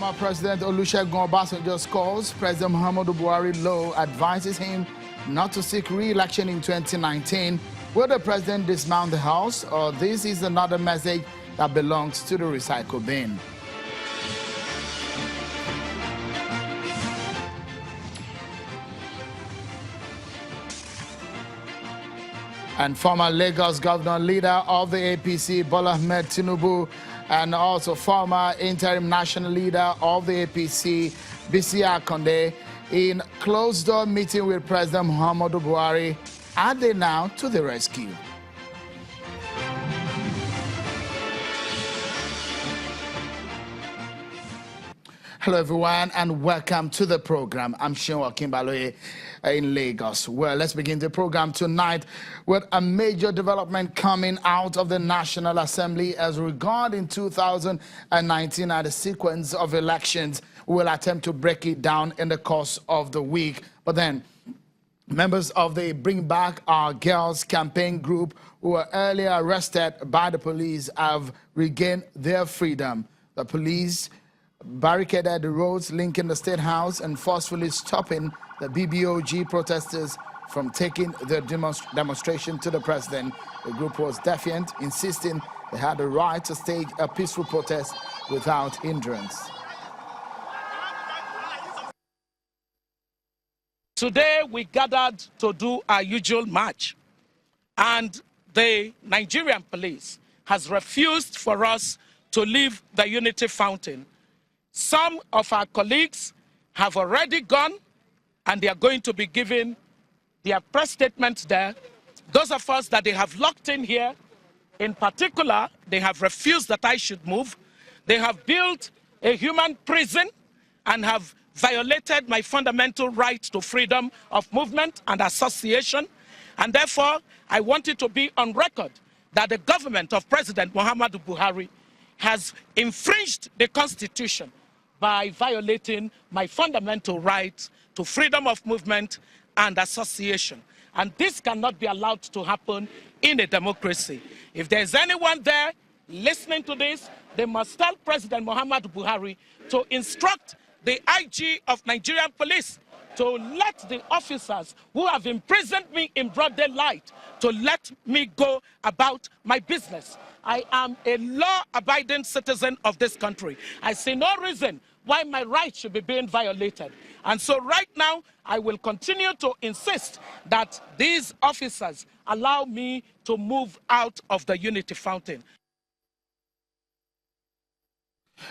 Former President Olusegun Obasanjo's calls President Muhammadu Buhari low advises him not to seek re-election in 2019. Will the president dismount the House, or this is another message that belongs to the recycle bin? And former Lagos governor, leader of the APC, Bola Ahmed Tinubu, and also former interim national leader of the APC, Bisi Akonde, in closed-door meeting with President Muhammadu Buhari, are they now to the rescue? Hello, everyone, and welcome to the program. I'm Shinwa Kimbaloye in Lagos. Well, let's begin the program tonight with a major development coming out of the National Assembly as regarding 2019 and the sequence of elections. We'll attempt to break it down in the course of the week. But then, members of the Bring Back Our Girls campaign group who were earlier arrested by the police have regained their freedom. The police barricaded the roads linking the State House and forcefully stopping the BBOG protesters from taking their demonstration to the president. The group was defiant, insisting they had the right to stage a peaceful protest without hindrance. Today we gathered to do our usual march, and the Nigerian police has refused for us to leave the Unity Fountain. Some of our colleagues have already gone, and they are going to be giving their press statements there. Those of us that they have locked in here, in particular, they have refused that I should move. They have built a human prison and have violated my fundamental right to freedom of movement and association. And therefore, I want it to be on record that the government of President Muhammadu Buhari has infringed the Constitution by violating my fundamental right to freedom of movement and association. And this cannot be allowed to happen in a democracy. If there's anyone there listening to this, they must tell President Muhammadu Buhari to instruct the IG of Nigerian police to let the officers who have imprisoned me in broad daylight to let me go about my business. I am a law-abiding citizen of this country. I see no reason why my rights should be being violated. And so right now, I will continue to insist that these officers allow me to move out of the Unity Fountain.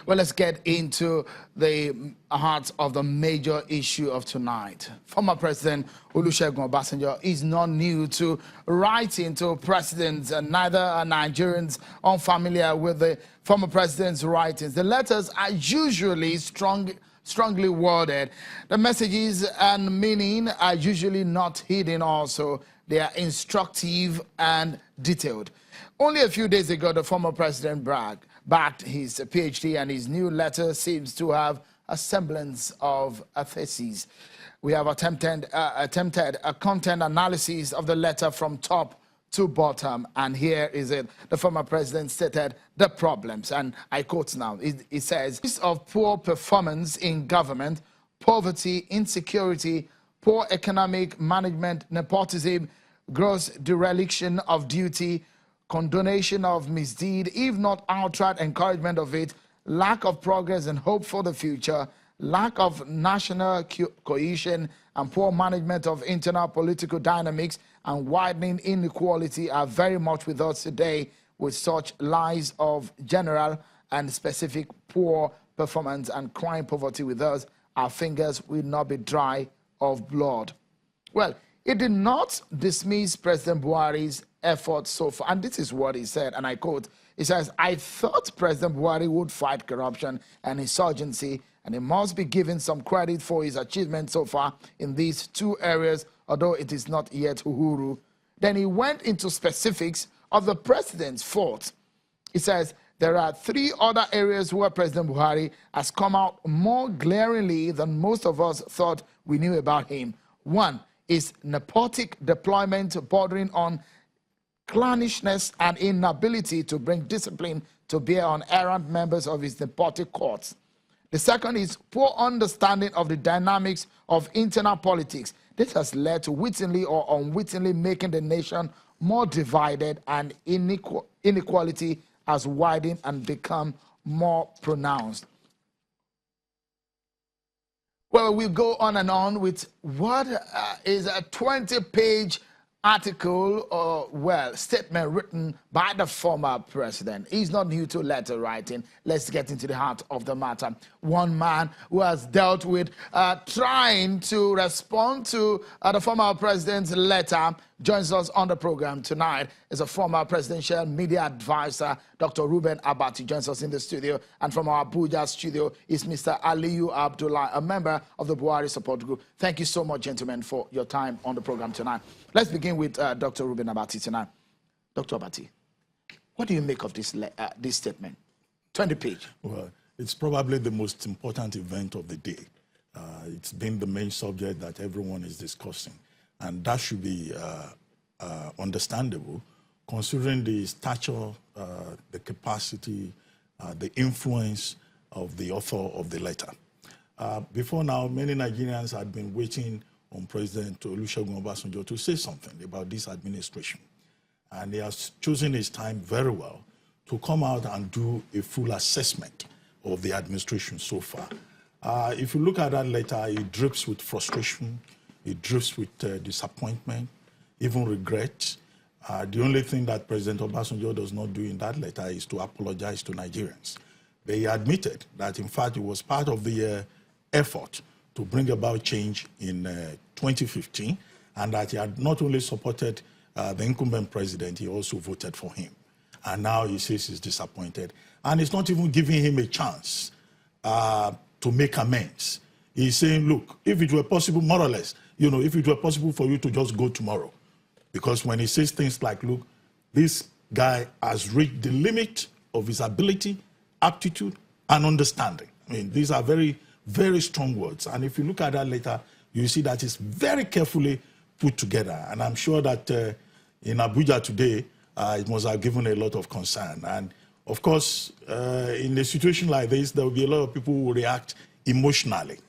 Well, let's get into the heart of the major issue of tonight. Former President Olusegun Obasanjo is not new to writing to presidents, and neither are Nigerians unfamiliar with the former president's writings. The letters are usually strongly worded. The messages and meaning are usually not hidden also. They are instructive and detailed. Only a few days ago, the former president backed his PhD, and his new letter seems to have a semblance of a thesis. We have attempted a content analysis of the letter from top to bottom, and here is it. The former president stated the problems, and I quote now. It says, of poor performance in government, poverty, insecurity, poor economic management, nepotism, gross dereliction of duty, condonation of misdeed, if not outright encouragement of it, lack of progress and hope for the future, lack of national cohesion, and poor management of internal political dynamics and widening inequality are very much with us today. With such lies of general and specific poor performance and crying poverty with us, our fingers will not be dry of blood. Well, it did not dismiss President Buhari's efforts so far, and this is what he said, and I quote, he says, I thought President Buhari would fight corruption and insurgency, and he must be given some credit for his achievements so far in these two areas, although it is not yet uhuru. Then he went into specifics of the president's faults. He says, there are three other areas where President Buhari has come out more glaringly than most of us thought we knew about him. One is nepotic deployment bordering on clannishness and inability to bring discipline to bear on errant members of his nepotic courts. The second is poor understanding of the dynamics of internal politics. This has led to wittingly or unwittingly making the nation more divided, and inequality has widened and become more pronounced. Well, we'll go on with what is a 20-page article or, statement written by the former president. He's not new to letter writing. Let's get into the heart of the matter. One man who has dealt with trying to respond to the former president's letter joins us on the program tonight. Is a former presidential media advisor, Dr. Ruben Abati, joins us in the studio. And from our Abuja studio is Mr. Aliyu Abdullah, a member of the Buhari Support Group. Thank you so much, gentlemen, for your time on the program tonight. Let's begin with Dr. Ruben Abati tonight. Dr. Abati, what do you make of this statement? 20-page. Well, it's probably the most important event of the day. It's been the main subject that everyone is discussing. And that should be understandable, considering the stature, the capacity, the influence of the author of the letter. Before now, many Nigerians had been waiting on President Olusegun Obasanjo to say something about this administration. And he has chosen his time very well to come out and do a full assessment of the administration so far. If you look at that letter, it drips with frustration, it drips with disappointment, even regret. The only thing that President Obasanjo does not do in that letter is to apologize to Nigerians. But he admitted that, in fact, it was part of the effort to bring about change in 2015, and that he had not only supported the incumbent president, he also voted for him. And now he says he's disappointed. And it's not even giving him a chance to make amends. He's saying, look, if it were possible, more or less, if it were possible for you to just go tomorrow. Because when he says things like, look, this guy has reached the limit of his ability, aptitude, and understanding. I mean, these are very, very strong words. And if you look at that letter, you see that it's very carefully put together. And I'm sure that in Abuja today, it must have given a lot of concern. And of course, in a situation like this, there will be a lot of people who will react emotionally.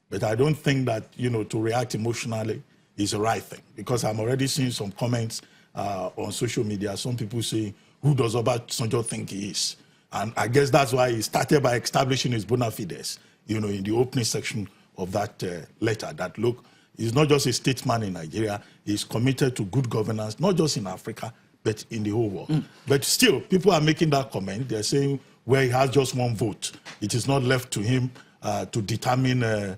But I don't think that, to react emotionally is the right thing. Because I'm already seeing some comments on social media. Some people say, who does Obasanjo think he is? And I guess that's why he started by establishing his bona fides, in the opening section of that letter, that, look, he's not just a statesman in Nigeria, he's committed to good governance, not just in Africa, but in the whole world. But still, people are making that comment. They're saying, where he has just one vote, it is not left to him to determine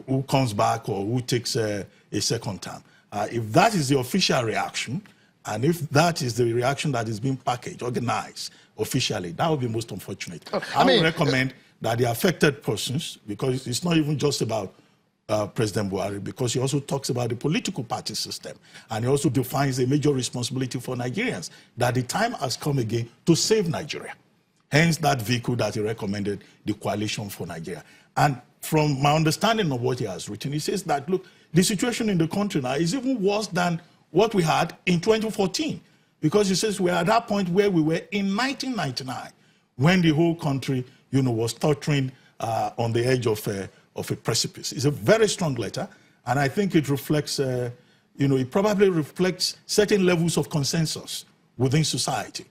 who comes back or who takes a second term. If that is the official reaction, and if that is the reaction that is being packaged, organized officially, that would be most unfortunate. I would recommend that the affected persons, because it's not even just about President Buhari, because he also talks about the political party system, and he also defines a major responsibility for Nigerians, that the time has come again to save Nigeria. Hence that vehicle that he recommended, the Coalition for Nigeria. And from my understanding of what he has written, he says that, look, the situation in the country now is even worse than what we had in 2014. Because he says we're at that point where we were in 1999, when the whole country, was tottering on the edge of a precipice. It's a very strong letter, and I think it reflects, it probably reflects certain levels of consensus within society.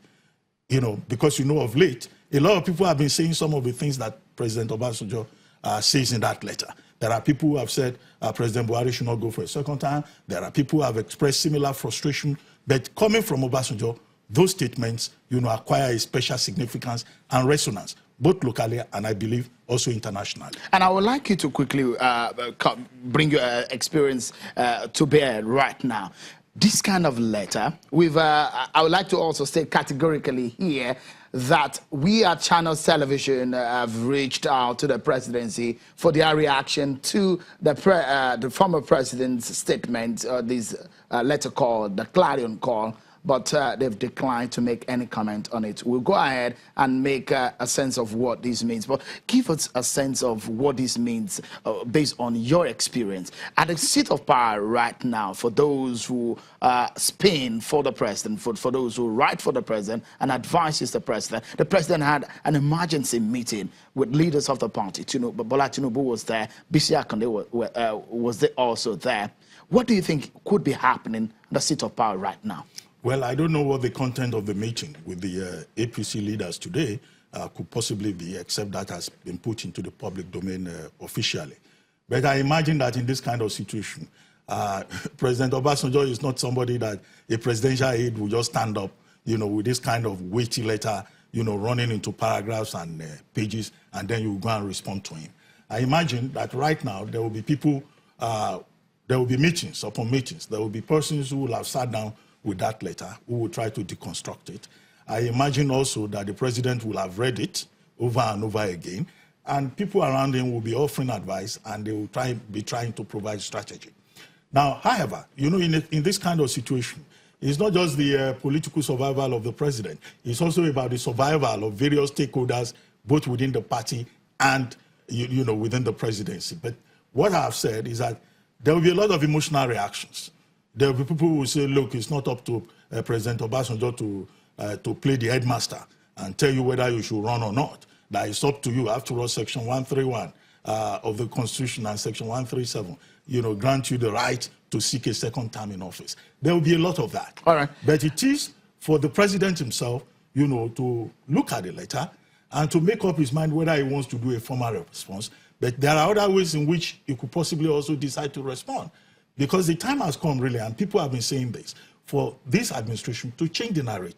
Because of late, a lot of people have been saying some of the things that President Obasanjo says in that letter. There are people who have said President Buhari should not go for a second time. There are people who have expressed similar frustration. But coming from Obasanjo, those statements, acquire a special significance and resonance, both locally and I believe also internationally. And I would like you to quickly bring your experience to bear right now. This kind of letter, I would like to also state categorically here that we at Channels Television have reached out to the presidency for their reaction to the former president's statement, this letter called the Clarion Call but they've declined to make any comment on it. We'll go ahead and make a sense of what this means. But give us a sense of what this means based on your experience. At the seat of power right now, for those who spin for the president, for those who write for the president and advises the president had an emergency meeting with leaders of the party. Bola Tinubu was there, Bisi Akande was there also there. What do you think could be happening at the seat of power right now? Well, I don't know what the content of the meeting with the APC leaders today could possibly be, except that has been put into the public domain officially. But I imagine that in this kind of situation, President Obasanjo is not somebody that a presidential aide will just stand up, with this kind of weighty letter, running into paragraphs and pages, and then you go and respond to him. I imagine that right now there will be people, there will be meetings upon meetings. There will be persons who will have sat down with that letter, who will try to deconstruct it. I imagine also that the president will have read it over and over again, and people around him will be offering advice, and they will be trying to provide strategy. Now, however, in this kind of situation, it's not just the political survival of the president. It's also about the survival of various stakeholders, both within the party and within the presidency. But what I've said is that there will be a lot of emotional reactions. There will be people who will say, look, it's not up to President Obasanjo to play the headmaster and tell you whether you should run or not. That it's up to you. After all, Section 131 of the Constitution and Section 137, grant you the right to seek a second term in office. There will be a lot of that. All right. But it is for the president himself, to look at the letter and to make up his mind whether he wants to do a formal response. But there are other ways in which he could possibly also decide to respond. Because the time has come, really, and people have been saying this, for this administration to change the narrative.